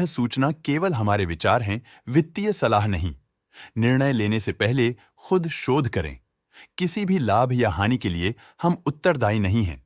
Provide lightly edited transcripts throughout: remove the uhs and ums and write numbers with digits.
सूचना केवल हमारे विचार हैं, वित्तीय सलाह नहीं। निर्णय लेने से पहले खुद शोध करें। किसी भी लाभ या हानि के लिए हम उत्तरदायी नहीं हैं।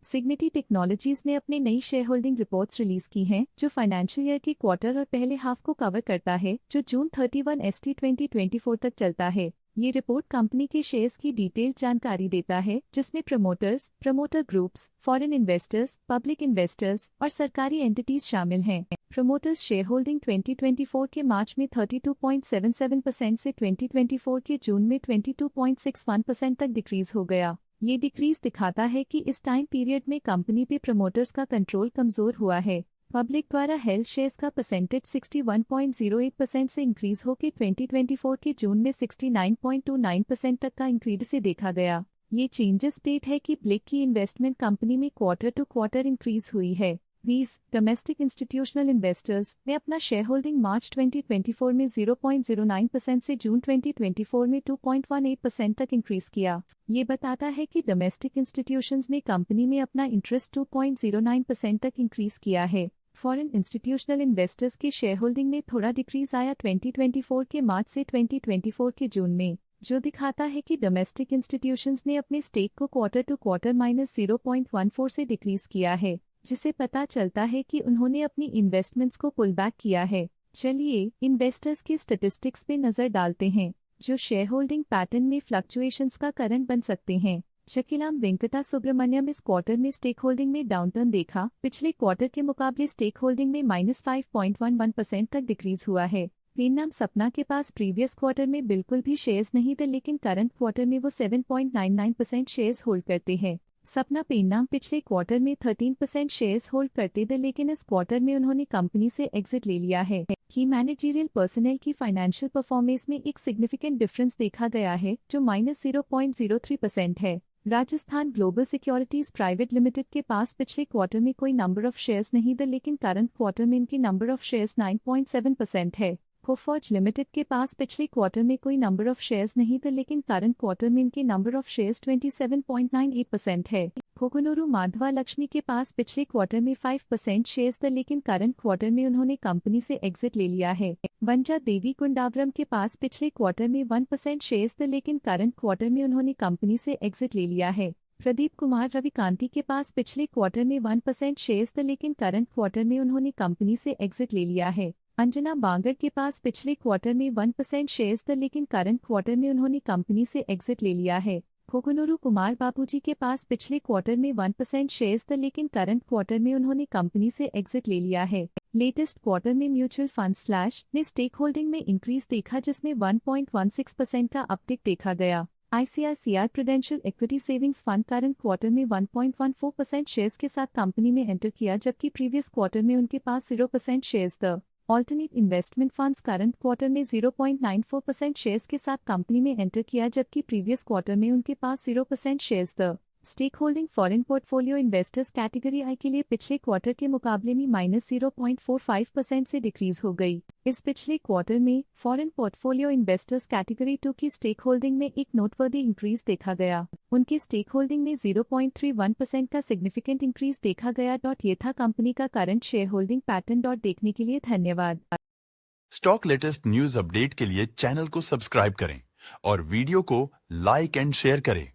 सिग्निटी टेक्नोलॉजीज ने अपनी नई शेयर होल्डिंग रिपोर्ट्स रिलीज की हैं, जो फाइनेंशियल ईयर के क्वार्टर और पहले हाफ को कवर करता है, जो जून 31 ST 2024 तक चलता है। ये रिपोर्ट कंपनी के शेयर्स की डिटेल्ड जानकारी देता है, जिसमें promoters, promoter groups, foreign investors, public investors और सरकारी एंटिटीज शामिल हैं। प्रमोटर्स शेयर होल्डिंग 2024 के मार्च में 32.77% से 2024 के जून में 22.61% तक डिक्रीज हो गया। ये डिक्रीज दिखाता है कि इस टाइम पीरियड में कंपनी पे प्रमोटर्स का कंट्रोल कमजोर हुआ है। पब्लिक द्वारा हेल्ड शेयर्स का परसेंटेज 61.08% से इंक्रीज होकर 2024 के जून में 69.29% तक का इंक्रीज से देखा गया। ये चेंजेस स्टेट है कि ब्लिक की इन्वेस्टमेंट कंपनी में क्वार्टर टू क्वार्टर इंक्रीज हुई है। These डोमेस्टिक इंस्टीट्यूशनल इन्वेस्टर्स ने अपना शेयर होल्डिंग मार्च 2024 में 0.09% से जून 2024 में 2.18% तक इंक्रीज किया। ये बताता है कि डोमेस्टिक इंस्टीट्यूशंस ने कंपनी में अपना इंटरेस्ट 2.09% तक इंक्रीज किया है। फॉरेन इंस्टीट्यूशनल इन्वेस्टर्स के शेयर होल्डिंग में थोड़ा डिक्रीज आया 2024 के मार्च से 2024 के जून में, जो दिखाता है कि डोमेस्टिक इंस्टीट्यूशंस ने अपने स्टेक को क्वार्टर टू क्वार्टर -0.14 से डिक्रीज किया है, जिसे पता चलता है कि उन्होंने अपनी इन्वेस्टमेंट्स को पुल बैक किया है। चलिए इन्वेस्टर्स के स्टैटिस्टिक्स पे नजर डालते हैं, जो शेयर होल्डिंग पैटर्न में फ्लक्चुएशंस का कारण बन सकते हैं। शकिलाम वेंकटा सुब्रमण्यम इस क्वार्टर में स्टेक होल्डिंग में डाउनटर्न देखा। पिछले क्वार्टर के मुकाबले स्टेक होल्डिंग में -5.11% तक डिक्रीज हुआ है। पेन्नाम सपना के पास प्रीवियस क्वार्टर में बिल्कुल भी शेयर्स नहीं थे, लेकिन करंट क्वार्टर में वो 7.99% शेयर्स होल्ड करते हैं। सपना पेन्नाम पिछले क्वार्टर में 13% शेयर्स होल्ड करते थे, लेकिन इस क्वार्टर में उन्होंने कंपनी से एग्जिट ले लिया है। की मैनेजरियल पर्सनल की फाइनेंशियल परफॉर्मेंस में एक सिग्निफिकेंट डिफरेंस देखा गया है, जो -0.03% है। Rajasthan global securities private limited के पास पिछले क्वार्टर में कोई नंबर ऑफ शेयर्स नहीं थे, लेकिन करंट क्वार्टर में इनकी नंबर ऑफ शेयर्स 9.7% है। कोफॉर्ज लिमिटेड के पास पिछले क्वार्टर में कोई नंबर ऑफ शेयर्स नहीं थे, लेकिन करंट क्वार्टर में इनके नंबर ऑफ शेयर्स 27.98% है। कोकोनोरू माधवा लक्ष्मी के पास पिछले क्वार्टर में 5% शेयर्स थे, लेकिन करंट क्वार्टर में उन्होंने कंपनी से एग्जिट ले लिया है। वंजा देवी कुंडावरम के पास पिछले क्वार्टर में 1% शेयर्स थे, लेकिन करंट क्वार्टर में उन्होंने कंपनी से एग्जिट ले लिया है। प्रदीप कुमार रविकांति के पास पिछले क्वार्टर में 1% शेयर्स थे, लेकिन करंट क्वार्टर में उन्होंने कंपनी से एग्जिट ले लिया है। अंजना बांगड़ के पास पिछले क्वार्टर में 1% शेयर्स थे, लेकिन करंट क्वार्टर में उन्होंने कंपनी से एग्जिट ले लिया है। कोकोनोरू कुमार बापूजी के पास पिछले क्वार्टर में 1% शेयर्स थे, लेकिन करंट क्वार्टर में उन्होंने कंपनी से एग्जिट ले लिया है। लेटेस्ट क्वार्टर में म्यूचुअल फंड स्लैश ने स्टेक होल्डिंग में इंक्रीज देखा, जिसमें 1.16% का अपटिक देखा गया। ICICI prudential equity savings fund current quarter में 1.14% शेयर्स के साथ कंपनी में एंटर किया, जबकि प्रीवियस क्वार्टर में उनके पास 0% शेयर्स थे। Alternate investment funds current quarter में 0.94% शेयर्स के साथ कंपनी में एंटर किया, जबकि प्रीवियस क्वार्टर में उनके पास 0% शेयर्स थे। Stake holding foreign portfolio investors category I के लिए पिछले क्वार्टर के मुकाबले में -0.45% से डिक्रीज हो गई। इस पिछले क्वार्टर में फॉरेन पोर्टफोलियो इन्वेस्टर्स कैटेगरी 2 की स्टेक होल्डिंग में एक नोटवर्दी इंक्रीज देखा गया। उनकी स्टेक होल्डिंग में 0.31% का सिग्निफिकेंट इंक्रीज देखा गया। ये था कंपनी का करंट शेयर होल्डिंग पैटर्न। देखने के लिए धन्यवाद। स्टॉक लेटेस्ट न्यूज अपडेट के लिए चैनल को सब्सक्राइब करें और वीडियो को लाइक एंड शेयर करें।